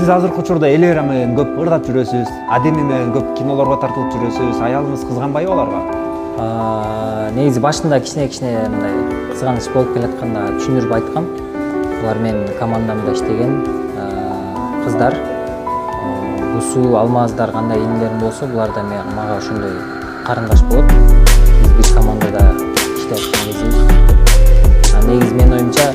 Сиз азыркы учурда элер менен көп ырдап жүрөсүз, Адеми менен көп кинолорго тартылып жүрөсүз. Аялыңыз кызганбайбы аларга? Негизи башында кичине мындай кызганыч болуп келатканда түшүндүрүп айткам. Булар менин командамда иштеген кыздар. Бусу, Алмаздар кандай инилерим болсо, булар да мага ошондой карындаш болот. Биз бир командада иштеп аткан кезибиз. Негизи менин оюмча